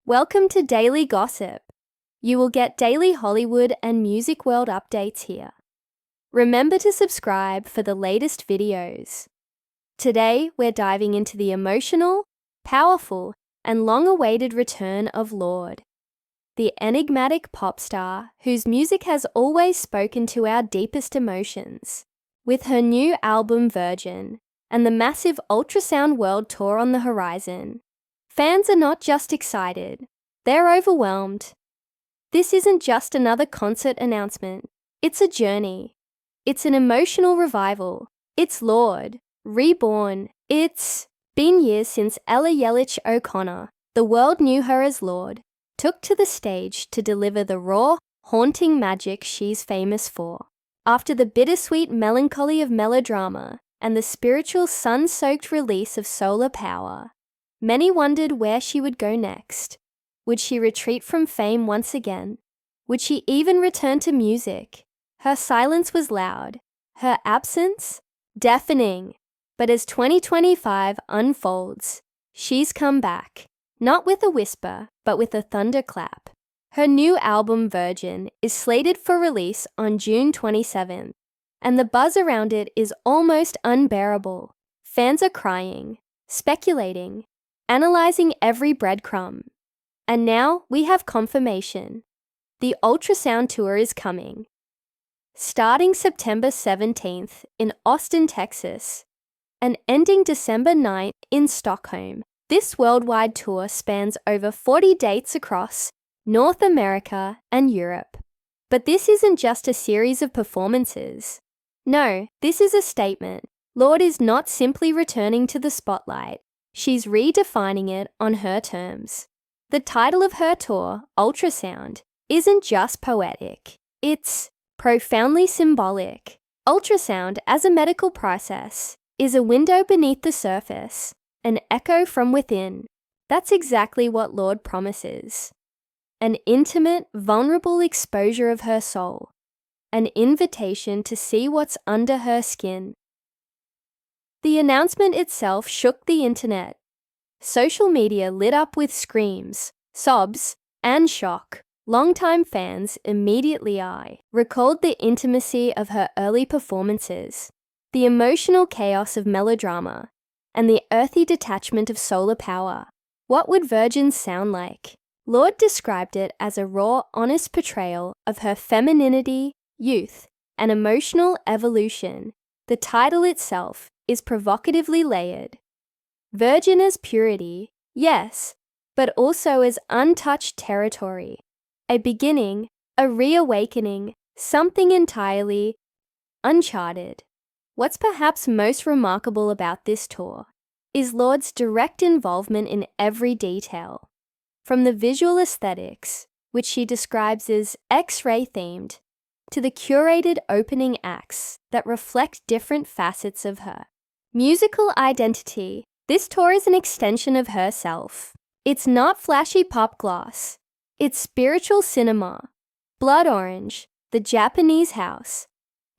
Welcome to Daily Gossip. You will get daily Hollywood and music world updates here. Remember to subscribe for the latest videos. Today, we're diving into the emotional, powerful, and long-awaited return of Lorde, the enigmatic pop star whose music has always spoken to our deepest emotions. With her new album Virgin and the massive Ultrasound World Tour on the horizon, fans are not just excited, they're overwhelmed. This isn't just another concert announcement, it's a journey. It's an emotional revival. It's Lorde, reborn. It's been years since Ella Yelich O'Connor, the world knew her as Lorde, took to the stage to deliver the raw, haunting magic she's famous for. After the bittersweet melancholy of melodrama and the spiritual sun-soaked release of solar power, many wondered where she would go next. Would she retreat from fame once again? Would she even return to music? Her silence was loud, her absence deafening. But as 2025 unfolds, she's come back, not with a whisper, but with a thunderclap. Her new album Virgin is slated for release on June 27th, and the buzz around it is almost unbearable. Fans are crying, speculating, analyzing every breadcrumb. And now we have confirmation. The Ultrasound Tour is coming. Starting September 17th in Austin, Texas, and ending December 9th in Stockholm, this worldwide tour spans over 40 dates across North America and Europe. But this isn't just a series of performances. No, this is a statement. Lorde is not simply returning to the spotlight. She's redefining it on her terms. The title of her tour, Ultrasound, isn't just poetic. It's profoundly symbolic. Ultrasound, as a medical process, is a window beneath the surface, an echo from within. That's exactly what Lorde promises. An intimate, vulnerable exposure of her soul, an invitation to see what's under her skin. The announcement itself shook the internet. Social media lit up with screams, sobs, and shock. Longtime fans immediately recalled the intimacy of her early performances, the emotional chaos of melodrama, and the earthy detachment of solar power. What would Virgin sound like? Lorde described it as a raw, honest portrayal of her femininity, youth, and emotional evolution. The title itself is provocatively layered. Virgin as purity, yes, but also as untouched territory. A beginning, a reawakening, something entirely uncharted. What's perhaps most remarkable about this tour is Lorde's direct involvement in every detail. From the visual aesthetics, which she describes as X-ray themed, to the curated opening acts that reflect different facets of her musical identity. This tour is an extension of herself. It's not flashy pop gloss. It's spiritual cinema. Blood Orange, The Japanese House,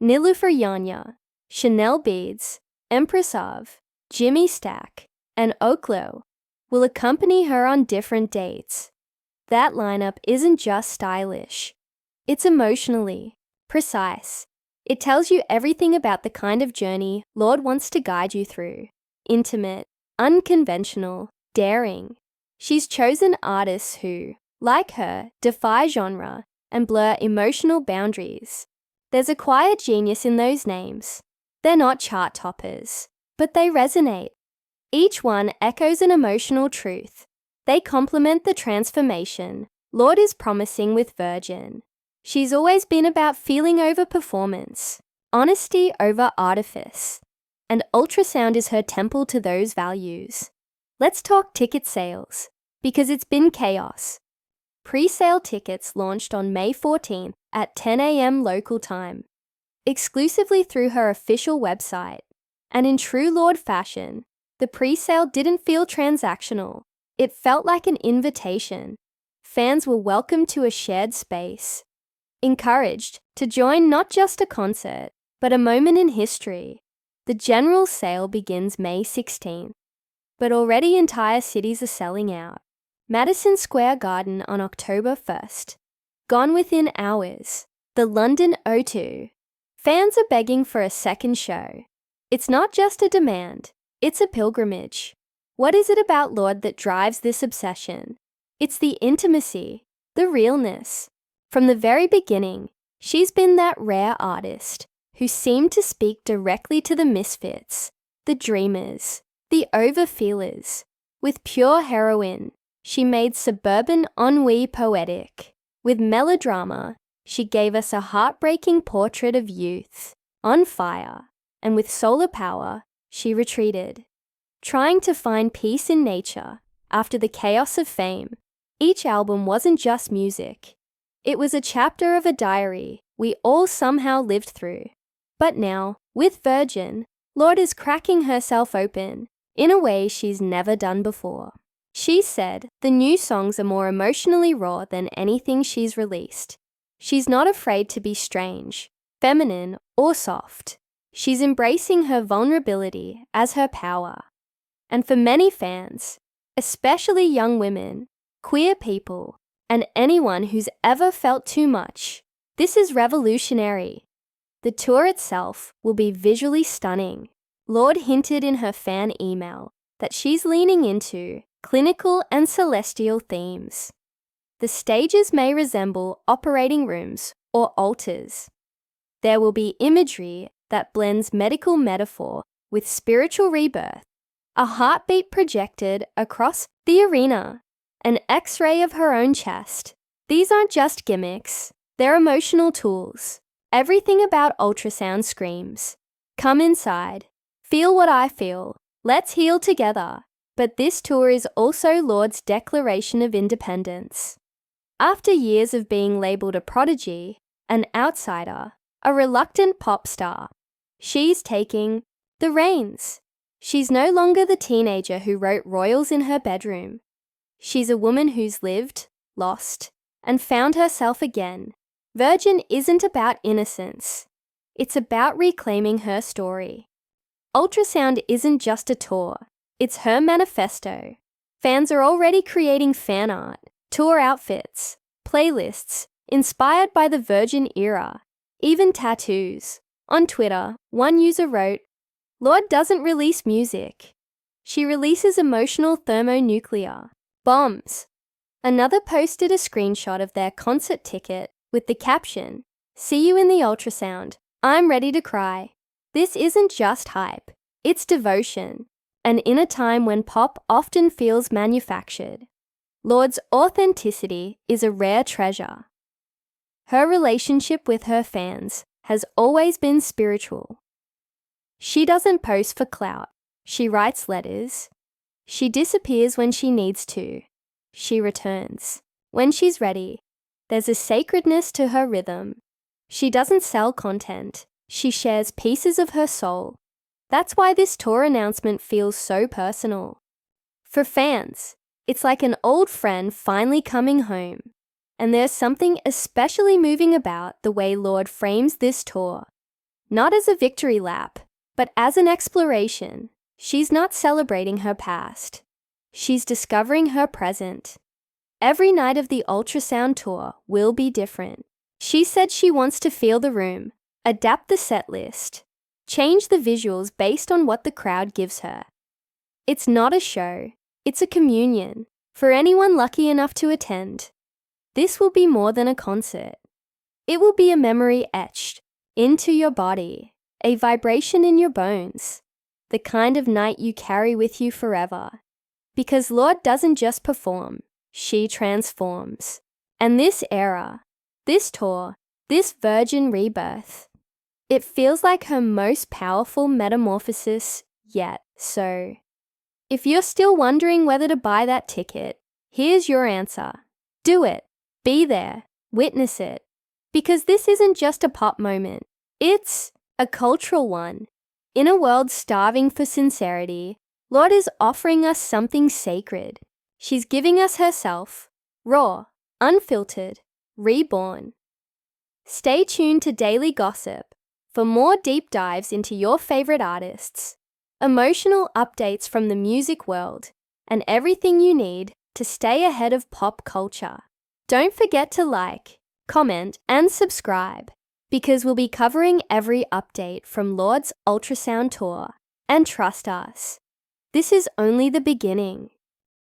Nilufer Yanya, Chanel Beads, Empress of, Jimmy Stack, and Oklo will accompany her on different dates. That lineup isn't just stylish. It's emotionally precise. It tells you everything about the kind of journey Lorde wants to guide you through. Intimate, unconventional, daring. She's chosen artists who, like her, defy genre and blur emotional boundaries. There's a quiet genius in those names. They're not chart toppers, but they resonate. Each one echoes an emotional truth. They complement the transformation Lorde is promising with Virgin. She's always been about feeling over performance, honesty over artifice, and Ultrasound is her temple to those values. Let's talk ticket sales, because it's been chaos. Pre-sale tickets launched on May 14th at 10 a.m. local time, exclusively through her official website. And in true Lorde fashion, the pre-sale didn't feel transactional. It felt like an invitation. Fans were welcomed to a shared space, encouraged to join not just a concert, but a moment in history. The general sale begins May 16th, but already entire cities are selling out. Madison Square Garden on October 1st. Gone within hours. The London O2. Fans are begging for a second show. It's not just a demand, it's a pilgrimage. What is it about Lorde that drives this obsession? It's the intimacy, the realness. From the very beginning, she's been that rare artist who seemed to speak directly to the misfits, the dreamers, the overfeelers. With pure heroine, she made suburban ennui poetic. With melodrama, she gave us a heartbreaking portrait of youth, on fire, and with solar power, she retreated. Trying to find peace in nature after the chaos of fame, each album wasn't just music. It was a chapter of a diary we all somehow lived through. But now, with Virgin, Lorde is cracking herself open in a way she's never done before. She said the new songs are more emotionally raw than anything she's released. She's not afraid to be strange, feminine, or soft. She's embracing her vulnerability as her power. And for many fans, especially young women, queer people, and anyone who's ever felt too much, this is revolutionary. The tour itself will be visually stunning. Lorde hinted in her fan email that she's leaning into clinical and celestial themes. The stages may resemble operating rooms or altars. There will be imagery that blends medical metaphor with spiritual rebirth, a heartbeat projected across the arena, an X-ray of her own chest. These aren't just gimmicks, they're emotional tools. Everything about Ultrasound screams, "Come inside, feel what I feel, let's heal together." But this tour is also Lorde's declaration of independence. After years of being labelled a prodigy, an outsider, a reluctant pop star, she's taking the reins. She's no longer the teenager who wrote royals in her bedroom. She's a woman who's lived, lost, and found herself again. Virgin isn't about innocence. It's about reclaiming her story. Ultrasound isn't just a tour. It's her manifesto. Fans are already creating fan art, tour outfits, playlists inspired by the Virgin era, even tattoos. On Twitter, one user wrote, "Lorde doesn't release music. She releases emotional thermonuclear bombs." Another posted a screenshot of their concert ticket with the caption, "See you in the Ultrasound. I'm ready to cry." This isn't just hype, it's devotion. And in a time when pop often feels manufactured, Lorde's authenticity is a rare treasure. Her relationship with her fans has always been spiritual. She doesn't post for clout. She writes letters. She disappears when she needs to. She returns when she's ready. There's a sacredness to her rhythm. She doesn't sell content. She shares pieces of her soul. That's why this tour announcement feels so personal. For fans, it's like an old friend finally coming home. And there's something especially moving about the way Lorde frames this tour. Not as a victory lap, but as an exploration. She's not celebrating her past. She's discovering her present. Every night of the Ultrasound tour will be different. She said she wants to feel the room, adapt the set list, change the visuals based on what the crowd gives her. It's not a show, it's a communion for anyone lucky enough to attend. This will be more than a concert. It will be a memory etched into your body, a vibration in your bones, the kind of night you carry with you forever. Because Lorde doesn't just perform, she transforms. And this era, this tour, this Virgin rebirth, it feels like her most powerful metamorphosis yet. So, if you're still wondering whether to buy that ticket, here's your answer. Do it. Be there. Witness it. Because this isn't just a pop moment. It's a cultural one. In a world starving for sincerity, Lorde is offering us something sacred. She's giving us herself, raw, unfiltered, reborn. Stay tuned to Daily Gossip for more deep dives into your favorite artists, emotional updates from the music world, and everything you need to stay ahead of pop culture. Don't forget to like, comment, and subscribe, because we'll be covering every update from Lorde's ultrasound tour. And trust us, this is only the beginning.